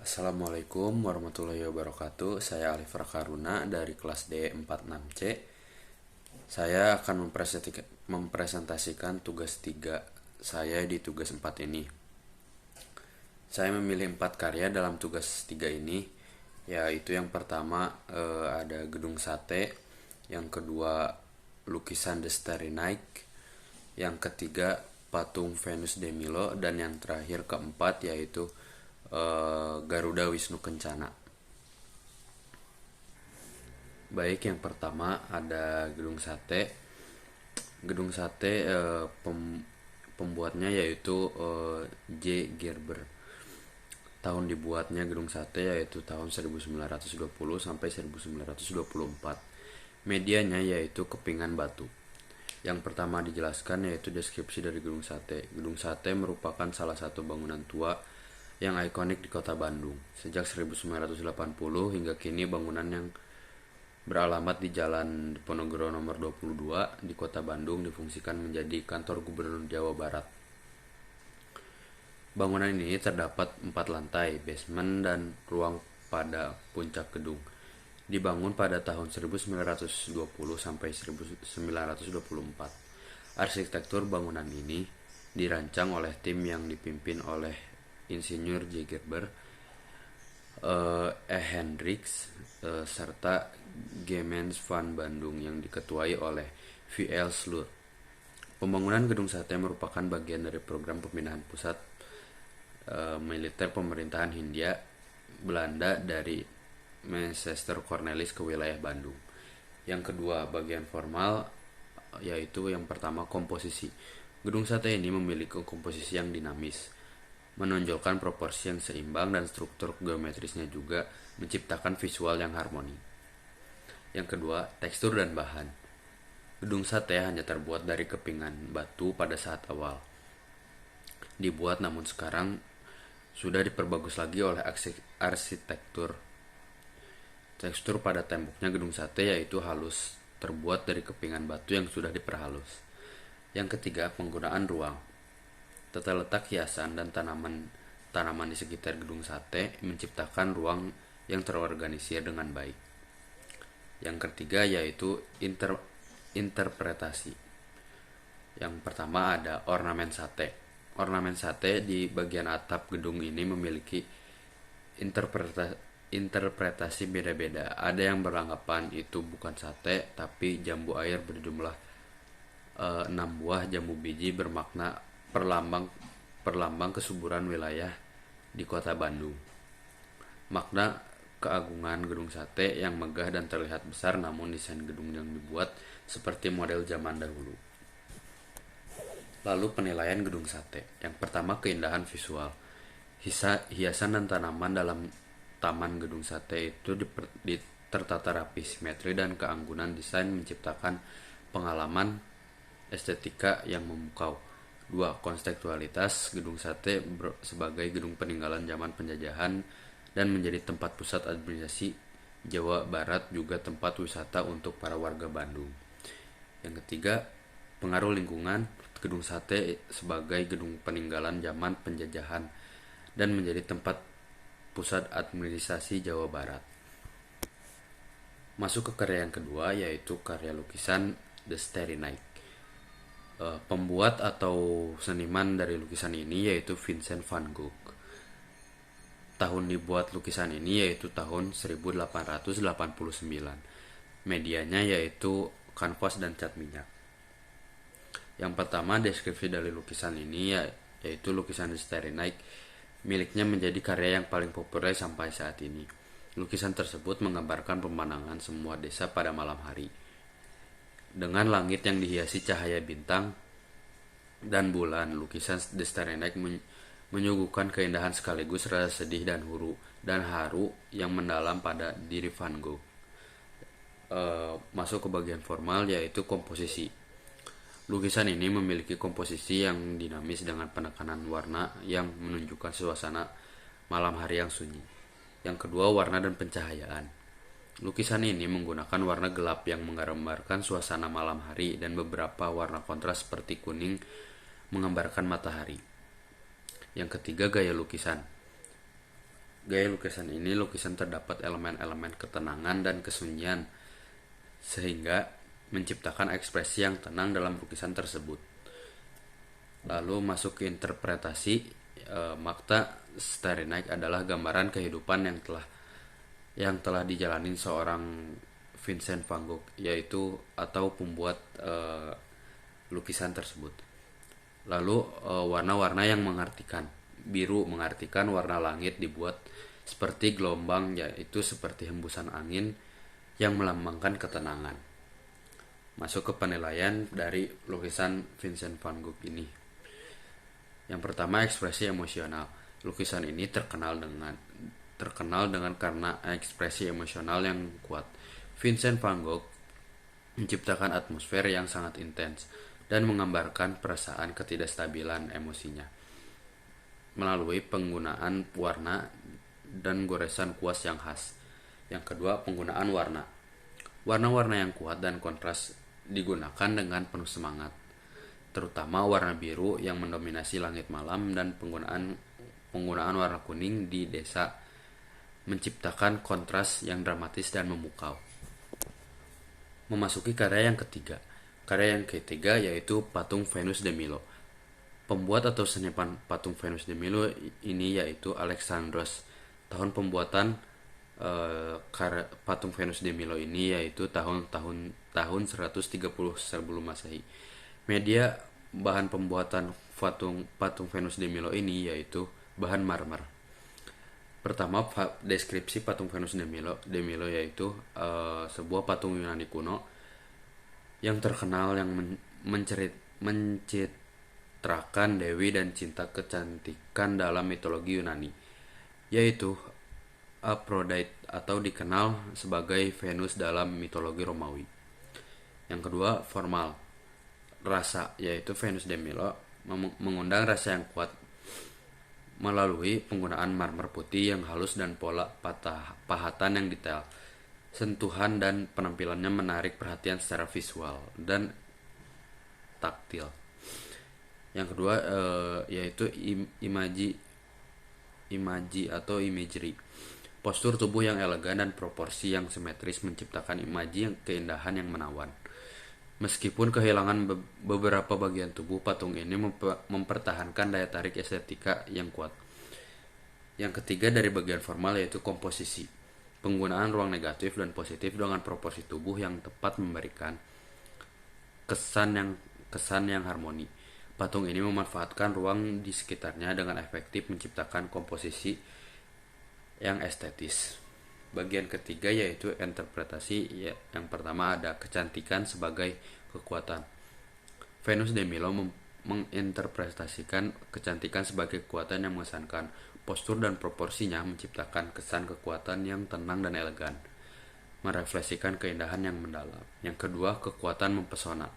Assalamualaikum warahmatullahi wabarakatuh. Saya Alif Rakaruna dari kelas D 46C. Saya akan mempresentasikan tugas 3 saya di tugas 4 ini. Saya memilih 4 karya dalam tugas 3 ini, yaitu yang pertama ada Gedung Sate, yang kedua lukisan The Starry Night, yang ketiga patung Venus de Milo, dan yang terakhir keempat yaitu Garuda Wisnu Kencana. Baik, yang pertama ada Gedung Sate. Gedung Sate pembuatnya yaitu J. Gerber. Tahun dibuatnya Gedung Sate yaitu tahun 1920 sampai 1924. Medianya yaitu kepingan batu. Yang pertama dijelaskan yaitu deskripsi dari Gedung Sate. Gedung Sate merupakan salah satu bangunan tua yang ikonik di kota Bandung. Sejak 1980 hingga kini bangunan yang beralamat di Jalan Diponegoro nomor 22 di kota Bandung difungsikan menjadi kantor Gubernur Jawa Barat. Bangunan ini terdapat 4 lantai, basement, dan ruang pada puncak gedung. Dibangun pada tahun 1920 sampai 1924. Arsitektur bangunan ini dirancang oleh tim yang dipimpin oleh Insinyur J. Gerber, Hendricks, serta Gemens van Bandung yang diketuai oleh V.L. Slur. Pembangunan Gedung Sate merupakan bagian dari program pemindahan pusat militer pemerintahan Hindia Belanda dari Manchester Cornelis ke wilayah Bandung. Yang kedua, bagian formal, yaitu yang pertama komposisi. Gedung Sate ini memiliki komposisi yang dinamis, menonjolkan proporsi yang seimbang dan struktur geometrisnya juga menciptakan visual yang harmoni. Yang kedua, tekstur dan bahan. Gedung Sate hanya terbuat dari kepingan batu pada saat awal dibuat, namun sekarang sudah diperbagus lagi oleh arsitektur. Tekstur pada temboknya Gedung Sate yaitu halus, terbuat dari kepingan batu yang sudah diperhalus. Yang ketiga, penggunaan ruang. Tata letak hiasan dan tanaman di sekitar Gedung Sate menciptakan ruang yang terorganisir dengan baik. Yang ketiga yaitu interpretasi. Yang pertama ada ornamen sate. Ornamen sate di bagian atap gedung ini memiliki interpretasi beda-beda. Ada yang beranggapan itu bukan sate, tapi jambu air berjumlah 6 buah jambu biji bermakna perlambang kesuburan wilayah di kota Bandung. Makna keagungan Gedung Sate yang megah dan terlihat besar, namun desain gedung yang dibuat seperti model zaman dahulu. Lalu penilaian Gedung Sate. Yang pertama, keindahan visual. Hiasan dan tanaman dalam taman Gedung Sate itu tertata rapi, simetri, dan keanggunan desain menciptakan pengalaman estetika yang memukau. 2. Konseptualitas. Gedung Sate sebagai gedung peninggalan zaman penjajahan dan menjadi tempat pusat administrasi Jawa Barat, juga tempat wisata untuk para warga Bandung. Yang ketiga, pengaruh lingkungan. Gedung Sate sebagai gedung peninggalan zaman penjajahan dan menjadi tempat pusat administrasi Jawa Barat. Masuk ke karya yang kedua, yaitu karya lukisan The Starry Night. Pembuat atau seniman dari lukisan ini yaitu Vincent van Gogh. Tahun dibuat lukisan ini yaitu tahun 1889. Medianya yaitu kanvas dan cat minyak. Yang pertama, deskripsi dari lukisan ini yaitu lukisan The Starry Night miliknya menjadi karya yang paling populer sampai saat ini. Lukisan tersebut menggambarkan pemandangan semua desa pada malam hari, dengan langit yang dihiasi cahaya bintang dan bulan. Lukisan The Starry Night menyuguhkan keindahan sekaligus rasa sedih dan haru yang mendalam pada diri Van Gogh. Masuk ke bagian formal, yaitu komposisi. Lukisan ini memiliki komposisi yang dinamis dengan penekanan warna yang menunjukkan suasana malam hari yang sunyi. Yang kedua, warna dan pencahayaan. Lukisan ini menggunakan warna gelap yang menggambarkan suasana malam hari dan beberapa warna kontras seperti kuning menggambarkan matahari. Yang ketiga, gaya lukisan. gaya lukisan ini lukisan terdapat elemen-elemen ketenangan dan kesunyian sehingga menciptakan ekspresi yang tenang dalam lukisan tersebut. Lalu masuk ke interpretasi, Makta Starry Night adalah gambaran kehidupan yang telah dijalani seorang Vincent van Gogh, yaitu atau pembuat lukisan tersebut. Lalu warna-warna yang mengartikan, biru mengartikan warna langit dibuat seperti gelombang, yaitu seperti hembusan angin yang melambangkan ketenangan. Masuk ke penilaian dari lukisan Vincent van Gogh ini. Yang pertama, ekspresi emosional. Lukisan ini terkenal dengan karena ekspresi emosional yang kuat. Vincent van Gogh menciptakan atmosfer yang sangat intens dan menggambarkan perasaan ketidakstabilan emosinya melalui penggunaan warna dan goresan kuas yang khas. Yang kedua, penggunaan warna. Warna-warna yang kuat dan kontras digunakan dengan penuh semangat, terutama warna biru yang mendominasi langit malam dan penggunaan warna kuning di desa menciptakan kontras yang dramatis dan memukau. Memasuki karya yang ketiga. Karya yang ketiga yaitu patung Venus de Milo. Pembuat atau seniman patung Venus de Milo ini yaitu Alexandros. Tahun pembuatan patung Venus de Milo ini yaitu tahun 130 sebelum Masehi. Media bahan pembuatan patung Venus de Milo ini yaitu bahan marmer. Pertama, deskripsi patung Venus de Milo yaitu sebuah patung Yunani kuno yang terkenal yang mencitrakan dewi dan cinta kecantikan dalam mitologi Yunani, yaitu Aphrodite atau dikenal sebagai Venus dalam mitologi Romawi. Yang kedua, formal. Rasa, yaitu Venus de Milo mengundang rasa yang kuat melalui penggunaan marmer putih yang halus dan pola pahatan yang detail. Sentuhan dan penampilannya menarik perhatian secara visual dan taktil. Yang kedua yaitu imaji atau imagery. Postur tubuh yang elegan dan proporsi yang simetris menciptakan imaji yang keindahan yang menawan. Meskipun kehilangan beberapa bagian tubuh, patung ini mempertahankan daya tarik estetika yang kuat. Yang ketiga dari bagian formal yaitu komposisi. Penggunaan ruang negatif dan positif dengan proporsi tubuh yang tepat memberikan kesan yang harmoni. Patung ini memanfaatkan ruang di sekitarnya dengan efektif menciptakan komposisi yang estetis. Bagian ketiga yaitu interpretasi. Yang pertama ada kecantikan sebagai kekuatan. Venus de Milo menginterpretasikan kecantikan sebagai kekuatan yang mengesankan. Postur dan proporsinya menciptakan kesan kekuatan yang tenang dan elegan, merefleksikan keindahan yang mendalam. Yang kedua, kekuatan mempesona.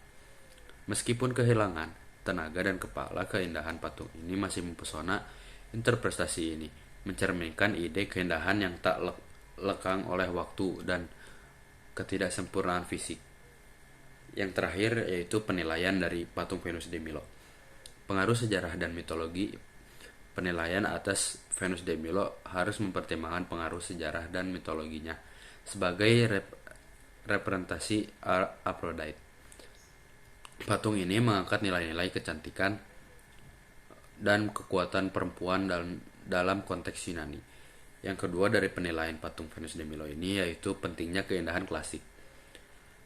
Meskipun kehilangan tenaga dan kepala, keindahan patung ini masih mempesona. Interpretasi ini mencerminkan ide keindahan yang tak lekang oleh waktu dan ketidaksempurnaan fisik. Yang terakhir yaitu penilaian dari patung Venus de Milo. Pengaruh sejarah dan mitologi. Penilaian atas Venus de Milo harus mempertimbangkan pengaruh sejarah dan mitologinya sebagai representasi Aphrodite. Patung ini mengangkat nilai-nilai kecantikan dan kekuatan perempuan dalam konteks Yunani. Yang kedua dari penilaian patung Venus de Milo ini yaitu pentingnya keindahan klasik.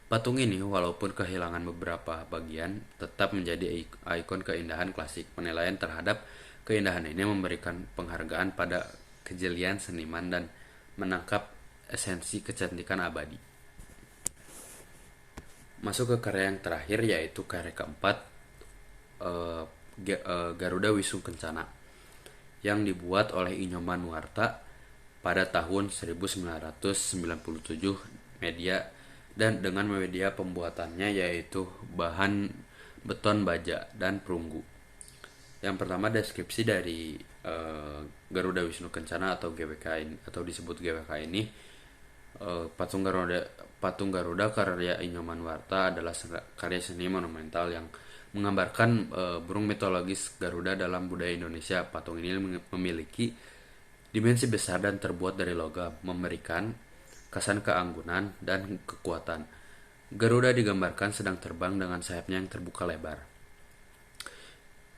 Patung ini walaupun kehilangan beberapa bagian tetap menjadi ikon keindahan klasik. Penilaian terhadap keindahan ini memberikan penghargaan pada kejelian seniman dan menangkap esensi kecantikan abadi. Masuk ke karya yang terakhir yaitu karya keempat, Garuda Wisnu Kencana, yang dibuat oleh Inyoman Nuarta pada tahun 1997 dan dengan media pembuatannya yaitu bahan beton baja dan perunggu. Yang pertama, deskripsi dari Garuda Wisnu Kencana atau GWK ini, atau disebut GWK ini. Patung Garuda karya Inyoman Nuarta adalah karya seni monumental yang menggambarkan burung mitologis Garuda dalam budaya Indonesia. Patung ini memiliki Dimensi besar dan terbuat dari logam, memberikan kesan keanggunan dan kekuatan. Garuda digambarkan sedang terbang dengan sayapnya yang terbuka lebar,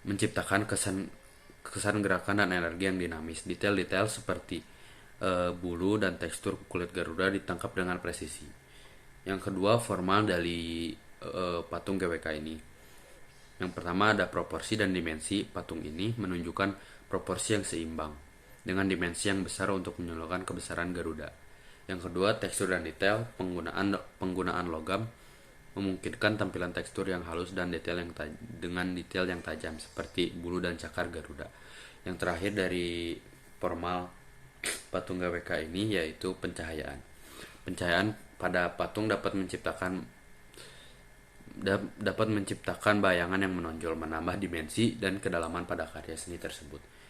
menciptakan kesan gerakan dan energi yang dinamis. Detail-detail seperti bulu dan tekstur kulit Garuda ditangkap dengan presisi. Yang kedua, formal dari patung GWK ini. Yang pertama ada proporsi dan dimensi. Patung ini menunjukkan proporsi yang seimbang dengan dimensi yang besar untuk menunjukkan kebesaran Garuda. Yang kedua, tekstur dan detail. Penggunaan logam memungkinkan tampilan tekstur yang halus dan dengan detail yang tajam seperti bulu dan cakar Garuda. Yang terakhir dari formal patung GWK ini yaitu pencahayaan. Pencahayaan pada patung dapat menciptakan bayangan yang menonjol, menambah dimensi dan kedalaman pada karya seni tersebut.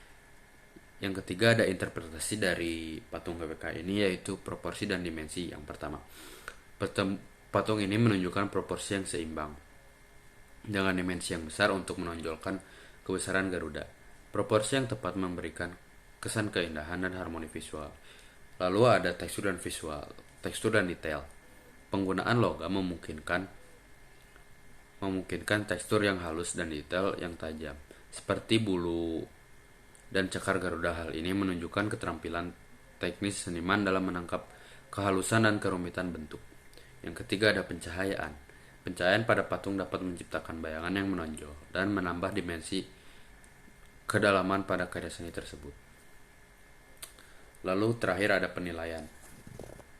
Yang ketiga ada interpretasi dari patung GWK ini yaitu proporsi dan dimensi. Yang pertama, patung ini menunjukkan proporsi yang seimbang dengan dimensi yang besar untuk menonjolkan kebesaran Garuda. Proporsi yang tepat memberikan kesan keindahan dan harmoni visual. Lalu ada tekstur dan detail. Penggunaan logam memungkinkan tekstur yang halus dan detail yang tajam, seperti bulu dan cakar Garuda. Hal ini menunjukkan keterampilan teknis seniman dalam menangkap kehalusan dan kerumitan bentuk. Yang ketiga ada pencahayaan. Pencahayaan pada patung dapat menciptakan bayangan yang menonjol dan menambah dimensi kedalaman pada karya seni tersebut. Lalu terakhir ada penilaian.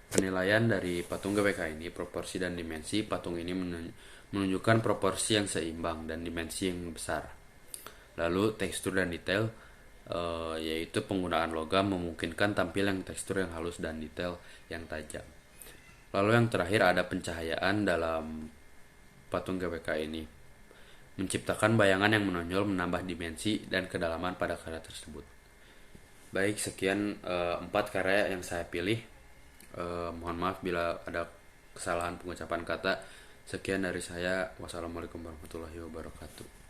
Penilaian dari patung GWK ini, proporsi dan dimensi. Patung ini menunjukkan proporsi yang seimbang dan dimensi yang besar. Lalu tekstur dan detail, yaitu penggunaan logam memungkinkan tampilan tekstur yang halus dan detail yang tajam. Lalu yang terakhir ada pencahayaan dalam patung GWK ini, menciptakan bayangan yang menonjol, menambah dimensi dan kedalaman pada karya tersebut. Baik, sekian 4 karya yang saya pilih. Mohon maaf bila ada kesalahan pengucapan kata. Sekian dari saya. Wassalamualaikum warahmatullahi wabarakatuh.